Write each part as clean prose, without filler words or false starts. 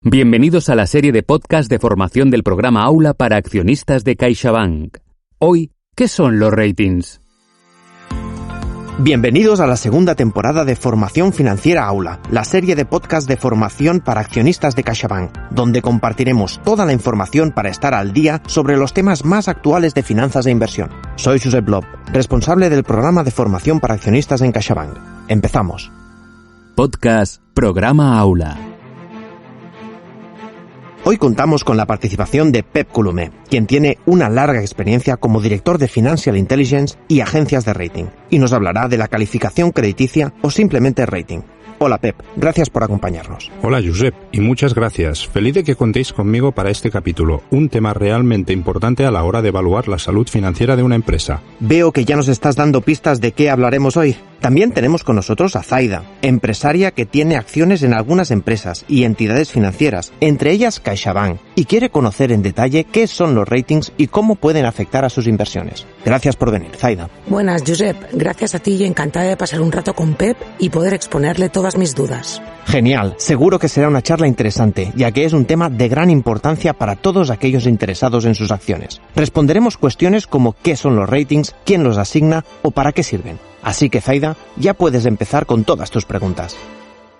Bienvenidos a la serie de podcast de formación del programa Aula para accionistas de CaixaBank. Hoy, ¿qué son los ratings? Bienvenidos a la segunda temporada de Formación Financiera Aula, la serie de podcast de formación para accionistas de CaixaBank, donde compartiremos toda la información para estar al día sobre los temas más actuales de finanzas e inversión. Soy Josep Lob, responsable del programa de formación para accionistas en CaixaBank. Empezamos. Podcast Programa Aula. Hoy contamos con la participación de Pep Colomer, quien tiene una larga experiencia como director de Financial Intelligence y agencias de rating, y nos hablará de la calificación crediticia o simplemente rating. Hola Pep, gracias por acompañarnos. Hola Josep, y muchas gracias. Feliz de que contéis conmigo para este capítulo, un tema realmente importante a la hora de evaluar la salud financiera de una empresa. Veo que ya nos estás dando pistas de qué hablaremos hoy. También tenemos con nosotros a Zaida, empresaria que tiene acciones en algunas empresas y entidades financieras, entre ellas CaixaBank, y quiere conocer en detalle qué son los ratings y cómo pueden afectar a sus inversiones. Gracias por venir, Zaida. Buenas, Josep. Gracias a ti y encantada de pasar un rato con Pep y poder exponerle todas mis dudas. Genial, seguro que será una charla interesante, ya que es un tema de gran importancia para todos aquellos interesados en sus acciones. Responderemos cuestiones como qué son los ratings, quién los asigna o para qué sirven. Así que, Zaida, ya puedes empezar con todas tus preguntas.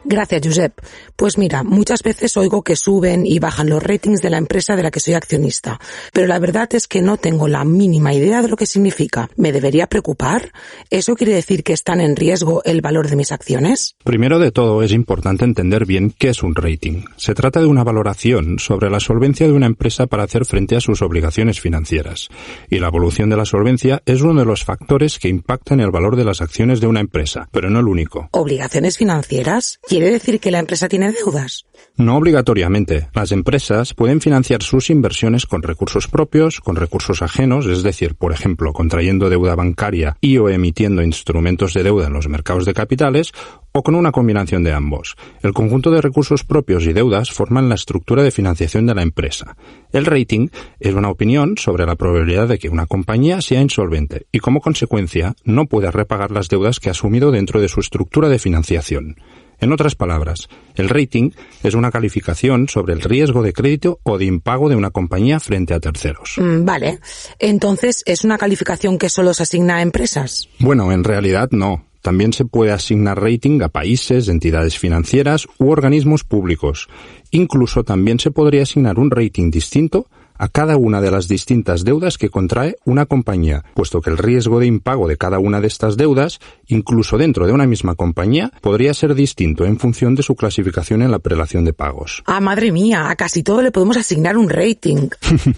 Gracias, Josep. Pues mira, muchas veces oigo que suben y bajan los ratings de la empresa de la que soy accionista, pero la verdad es que no tengo la mínima idea de lo que significa. ¿Me debería preocupar? ¿Eso quiere decir que están en riesgo el valor de mis acciones? Primero de todo, es importante entender bien qué es un rating. Se trata de una valoración sobre la solvencia de una empresa para hacer frente a sus obligaciones financieras. Y la evolución de la solvencia es uno de los factores que impactan el valor de las acciones de una empresa, pero no el único. ¿Obligaciones financieras? ¿Quiere decir que la empresa tiene deudas? No obligatoriamente. Las empresas pueden financiar sus inversiones con recursos propios, con recursos ajenos, es decir, por ejemplo, contrayendo deuda bancaria y o emitiendo instrumentos de deuda en los mercados de capitales, o con una combinación de ambos. El conjunto de recursos propios y deudas forman la estructura de financiación de la empresa. El rating es una opinión sobre la probabilidad de que una compañía sea insolvente y, como consecuencia, no pueda repagar las deudas que ha asumido dentro de su estructura de financiación. En otras palabras, el rating es una calificación sobre el riesgo de crédito o de impago de una compañía frente a terceros. Vale. Entonces, ¿es una calificación que solo se asigna a empresas? Bueno, en realidad no. También se puede asignar rating a países, entidades financieras u organismos públicos. Incluso también se podría asignar un rating distinto a cada una de las distintas deudas que contrae una compañía, puesto que el riesgo de impago de cada una de estas deudas, incluso dentro de una misma compañía, podría ser distinto en función de su clasificación en la prelación de pagos. ¡Ah, madre mía! A casi todo le podemos asignar un rating.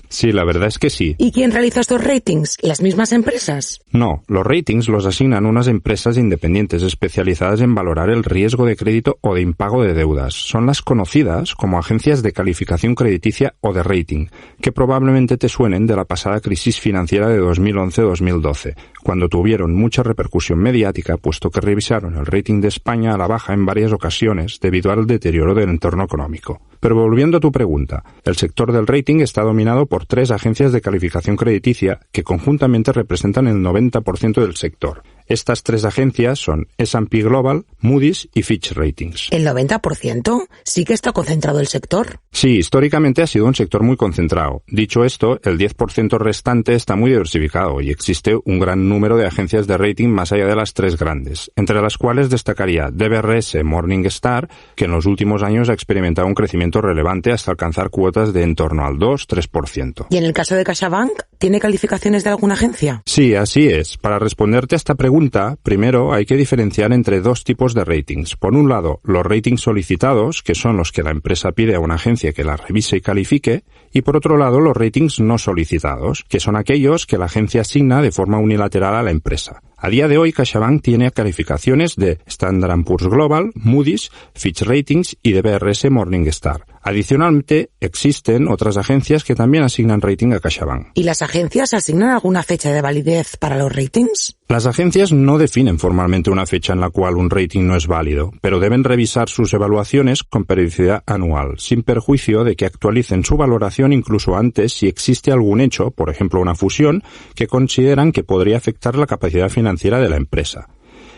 Sí, la verdad es que sí. ¿Y quién realiza estos ratings? ¿Las mismas empresas? No, los ratings los asignan unas empresas independientes especializadas en valorar el riesgo de crédito o de impago de deudas. Son las conocidas como agencias de calificación crediticia o de rating, que probablemente te suenen de la pasada crisis financiera de 2011-2012, cuando tuvieron mucha repercusión mediática, puesto que revisaron el rating de España a la baja en varias ocasiones debido al deterioro del entorno económico. Pero volviendo a tu pregunta, el sector del rating está dominado por 3 agencias de calificación crediticia que conjuntamente representan el 90% del sector. Estas 3 agencias son S&P Global, Moody's y Fitch Ratings. ¿El 90%? ¿Sí que está concentrado el sector? Sí, históricamente ha sido un sector muy concentrado. Dicho esto, el 10% restante está muy diversificado y existe un gran número de agencias de rating más allá de las 3 grandes, entre las cuales destacaría DBRS Morningstar, que en los últimos años ha experimentado un crecimiento relevante hasta alcanzar cuotas de en torno al 2-3%. ¿Y en el caso de CaixaBank, tiene calificaciones de alguna agencia? Sí, así es. Para responderte a esta pregunta, primero hay que diferenciar entre 2 tipos de ratings. Por un lado, los ratings solicitados, que son los que la empresa pide a una agencia que la revise y califique, y por otro lado, los ratings no solicitados, que son aquellos que la agencia asigna de forma unilateral a la empresa. A día de hoy, CaixaBank tiene calificaciones de Standard & Poor's Global, Moody's, Fitch Ratings y DBRS Morningstar. Adicionalmente, existen otras agencias que también asignan rating a CaixaBank. ¿Y las agencias asignan alguna fecha de validez para los ratings? Las agencias no definen formalmente una fecha en la cual un rating no es válido, pero deben revisar sus evaluaciones con periodicidad anual, sin perjuicio de que actualicen su valoración incluso antes si existe algún hecho, por ejemplo una fusión, que consideran que podría afectar la capacidad financiera de la empresa.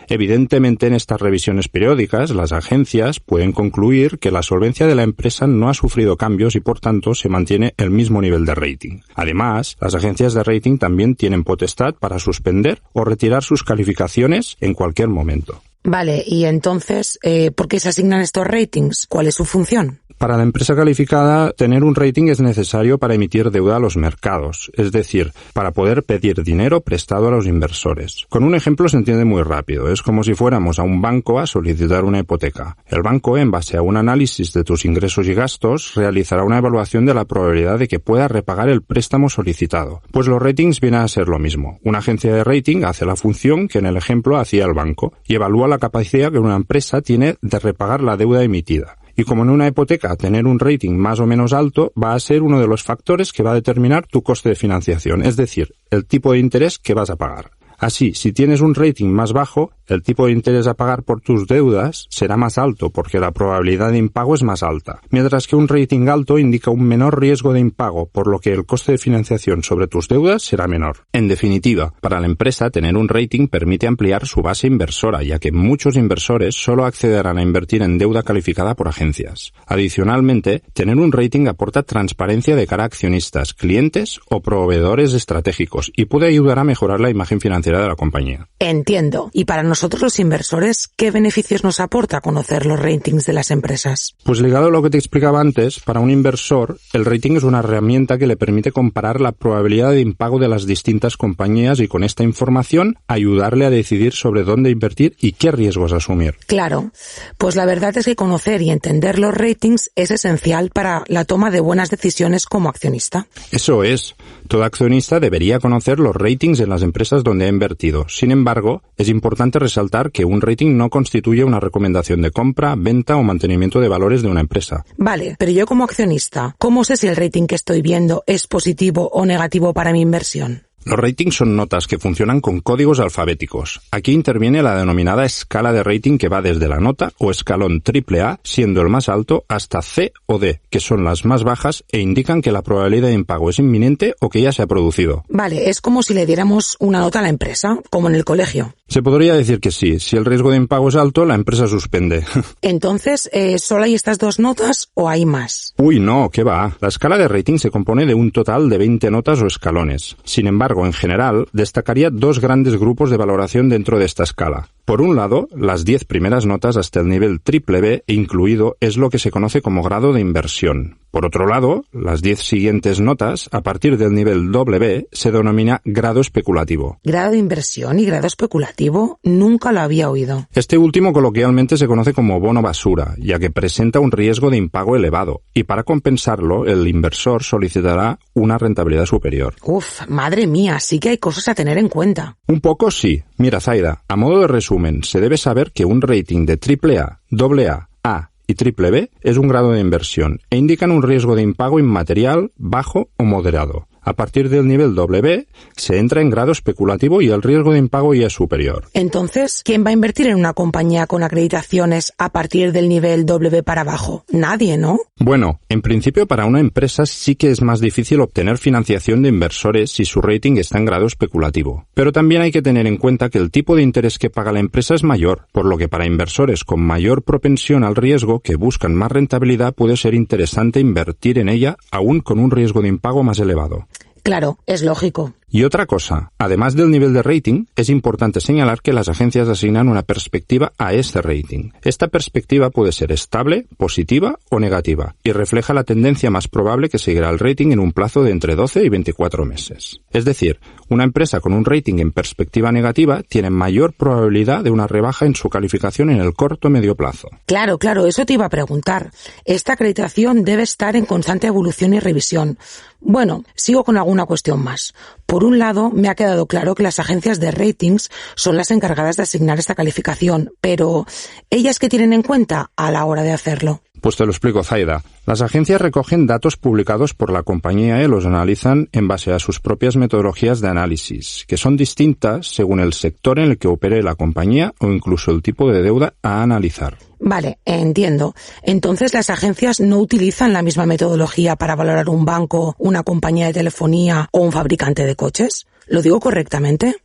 Evidentemente, en estas revisiones periódicas, las agencias pueden concluir que la solvencia de la empresa no ha sufrido cambios y, por tanto, se mantiene el mismo nivel de rating. Además, las agencias de rating también tienen potestad para suspender o retirar sus calificaciones en cualquier momento. Vale, y entonces, ¿por qué se asignan estos ratings? ¿Cuál es su función? Para la empresa calificada, tener un rating es necesario para emitir deuda a los mercados, es decir, para poder pedir dinero prestado a los inversores. Con un ejemplo se entiende muy rápido. Es como si fuéramos a un banco a solicitar una hipoteca. El banco, en base a un análisis de tus ingresos y gastos, realizará una evaluación de la probabilidad de que puedas repagar el préstamo solicitado. Pues los ratings vienen a ser lo mismo. Una agencia de rating hace la función que en el ejemplo hacía el banco y evalúa la capacidad que una empresa tiene de repagar la deuda emitida. Y como en una hipoteca tener un rating más o menos alto va a ser uno de los factores que va a determinar tu coste de financiación, es decir, el tipo de interés que vas a pagar. Así, si tienes un rating más bajo, el tipo de interés a pagar por tus deudas será más alto porque la probabilidad de impago es más alta, mientras que un rating alto indica un menor riesgo de impago, por lo que el coste de financiación sobre tus deudas será menor. En definitiva, para la empresa tener un rating permite ampliar su base inversora, ya que muchos inversores solo accederán a invertir en deuda calificada por agencias. Adicionalmente, tener un rating aporta transparencia de cara a accionistas, clientes o proveedores estratégicos y puede ayudar a mejorar la imagen financiera de la compañía. Entiendo. Y para nosotros los inversores, ¿qué beneficios nos aporta conocer los ratings de las empresas? Pues ligado a lo que te explicaba antes, para un inversor, el rating es una herramienta que le permite comparar la probabilidad de impago de las distintas compañías y con esta información ayudarle a decidir sobre dónde invertir y qué riesgos asumir. Claro. Pues la verdad es que conocer y entender los ratings es esencial para la toma de buenas decisiones como accionista. Eso es. Todo accionista debería conocer los ratings en las empresas donde ha invertido. Sin embargo, es importante resaltar que un rating no constituye una recomendación de compra, venta o mantenimiento de valores de una empresa. Vale, pero yo como accionista, ¿cómo sé si el rating que estoy viendo es positivo o negativo para mi inversión? Los ratings son notas que funcionan con códigos alfabéticos. Aquí interviene la denominada escala de rating que va desde la nota o escalón AAA, siendo el más alto, hasta C o D, que son las más bajas e indican que la probabilidad de impago es inminente o que ya se ha producido. Vale, es como si le diéramos una nota a la empresa, como en el colegio. Se podría decir que sí. Si el riesgo de impago es alto, la empresa suspende. Entonces, ¿solo hay estas dos notas o hay más? Uy, no, ¿qué va? La escala de rating se compone de un total de 20 notas o escalones. Sin embargo, en general, destacaría dos grandes grupos de valoración dentro de esta escala. Por un lado, las 10 primeras notas hasta el nivel BBB incluido es lo que se conoce como grado de inversión. Por otro lado, las 10 siguientes notas, a partir del nivel W, se denomina grado especulativo. ¿Grado de inversión y grado especulativo? Nunca lo había oído. Este último coloquialmente se conoce como bono basura, ya que presenta un riesgo de impago elevado, y para compensarlo, el inversor solicitará una rentabilidad superior. Uf, madre mía, sí que hay cosas a tener en cuenta. Un poco sí. Mira, Zaida, a modo de resumen, se debe saber que un rating de AAA, AA, A y BBB es un grado de inversión e indican un riesgo de impago inmaterial, bajo o moderado. A partir del nivel W se entra en grado especulativo y el riesgo de impago ya es superior. Entonces, ¿quién va a invertir en una compañía con acreditaciones a partir del nivel W para abajo? Nadie, ¿no? Bueno, en principio para una empresa sí que es más difícil obtener financiación de inversores si su rating está en grado especulativo. Pero también hay que tener en cuenta que el tipo de interés que paga la empresa es mayor, por lo que para inversores con mayor propensión al riesgo que buscan más rentabilidad puede ser interesante invertir en ella aún con un riesgo de impago más elevado. Claro, es lógico. Y otra cosa, además del nivel de rating, es importante señalar que las agencias asignan una perspectiva a este rating. Esta perspectiva puede ser estable, positiva o negativa, y refleja la tendencia más probable que seguirá el rating en un plazo de entre 12 y 24 meses. Es decir, una empresa con un rating en perspectiva negativa tiene mayor probabilidad de una rebaja en su calificación en el corto o medio plazo. Claro, eso te iba a preguntar. Esta acreditación debe estar en constante evolución y revisión. Bueno, sigo con alguna cuestión más. Por un lado, me ha quedado claro que las agencias de ratings son las encargadas de asignar esta calificación, pero ¿ellas qué tienen en cuenta a la hora de hacerlo? Pues te lo explico, Zaida. Las agencias recogen datos publicados por la compañía y los analizan en base a sus propias metodologías de análisis, que son distintas según el sector en el que opere la compañía o incluso el tipo de deuda a analizar. Vale, entiendo. Entonces, ¿las agencias no utilizan la misma metodología para valorar un banco, una compañía de telefonía o un fabricante de coches? ¿Lo digo correctamente?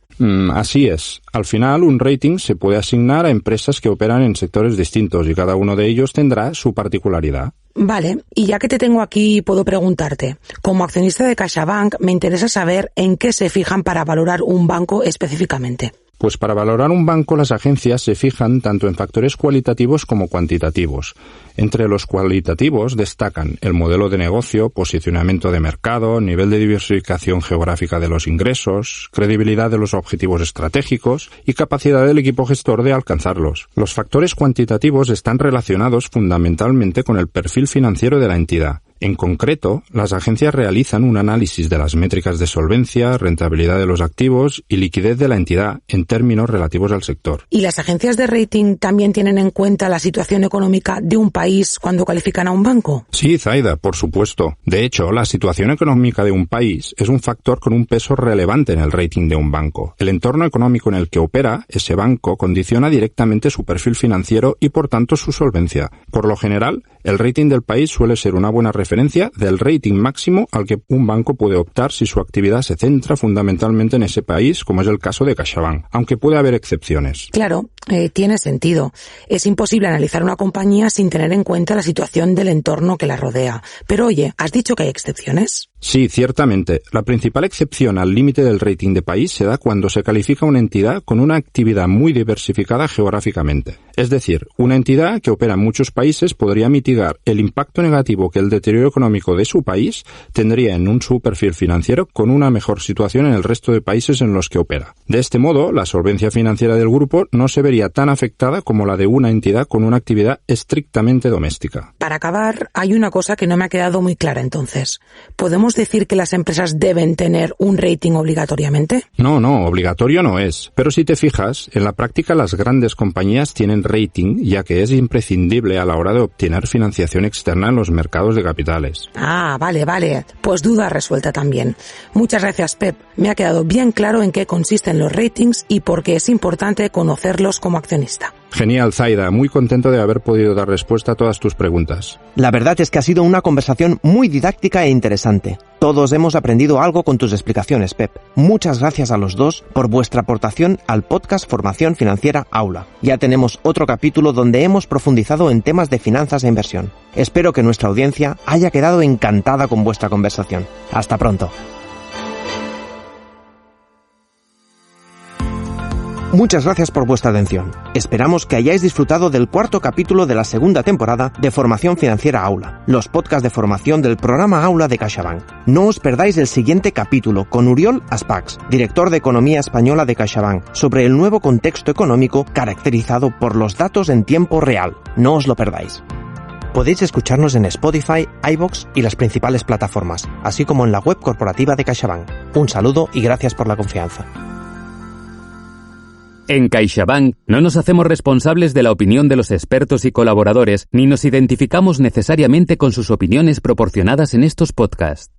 Así es. Al final, un rating se puede asignar a empresas que operan en sectores distintos y cada uno de ellos tendrá su particularidad. Vale, y ya que te tengo aquí, puedo preguntarte, como accionista de CaixaBank, me interesa saber en qué se fijan para valorar un banco específicamente. Pues para valorar un banco, las agencias se fijan tanto en factores cualitativos como cuantitativos. Entre los cualitativos destacan el modelo de negocio, posicionamiento de mercado, nivel de diversificación geográfica de los ingresos, credibilidad de los objetivos estratégicos y capacidad del equipo gestor de alcanzarlos. Los factores cuantitativos están relacionados fundamentalmente con el perfil financiero de la entidad. En concreto, las agencias realizan un análisis de las métricas de solvencia, rentabilidad de los activos y liquidez de la entidad en términos relativos al sector. ¿Y las agencias de rating también tienen en cuenta la situación económica de un país cuando califican a un banco? Sí, Zaida, por supuesto. De hecho, la situación económica de un país es un factor con un peso relevante en el rating de un banco. El entorno económico en el que opera ese banco condiciona directamente su perfil financiero y, por tanto, su solvencia. Por lo general, el rating del país suele ser una buena referencia del rating máximo al que un banco puede optar si su actividad se centra fundamentalmente en ese país, como es el caso de CaixaBank, aunque puede haber excepciones. Claro, tiene sentido. Es imposible analizar una compañía sin tener en cuenta la situación del entorno que la rodea. Pero oye, ¿has dicho que hay excepciones? Sí, ciertamente. La principal excepción al límite del rating de país se da cuando se califica una entidad con una actividad muy diversificada geográficamente. Es decir, una entidad que opera en muchos países podría mitigar el impacto negativo que el deterioro económico de su país tendría en su perfil financiero con una mejor situación en el resto de países en los que opera. De este modo, la solvencia financiera del grupo no se vería tan afectada como la de una entidad con una actividad estrictamente doméstica. Para acabar, hay una cosa que no me ha quedado muy clara entonces. ¿Podemos decir que las empresas deben tener un rating obligatoriamente? No, obligatorio no es. Pero si te fijas, en la práctica las grandes compañías tienen rating, ya que es imprescindible a la hora de obtener financiación externa en los mercados de capitales. Ah, vale. Pues duda resuelta también. Muchas gracias, Pep. Me ha quedado bien claro en qué consisten los ratings y por qué es importante conocerlos como accionista. Genial, Zaida. Muy contento de haber podido dar respuesta a todas tus preguntas. La verdad es que ha sido una conversación muy didáctica e interesante. Todos hemos aprendido algo con tus explicaciones, Pep. Muchas gracias a los dos por vuestra aportación al podcast Formación Financiera Aula. Ya tenemos otro capítulo donde hemos profundizado en temas de finanzas e inversión. Espero que nuestra audiencia haya quedado encantada con vuestra conversación. Hasta pronto. Muchas gracias por vuestra atención. Esperamos que hayáis disfrutado del cuarto capítulo de la segunda temporada de Formación Financiera Aula, los podcasts de formación del programa Aula de CaixaBank. No os perdáis el siguiente capítulo con Oriol Aspacs, director de Economía Española de CaixaBank, sobre el nuevo contexto económico caracterizado por los datos en tiempo real. No os lo perdáis. Podéis escucharnos en Spotify, iVoox y las principales plataformas, así como en la web corporativa de CaixaBank. Un saludo y gracias por la confianza. En CaixaBank no nos hacemos responsables de la opinión de los expertos y colaboradores, ni nos identificamos necesariamente con sus opiniones proporcionadas en estos podcasts.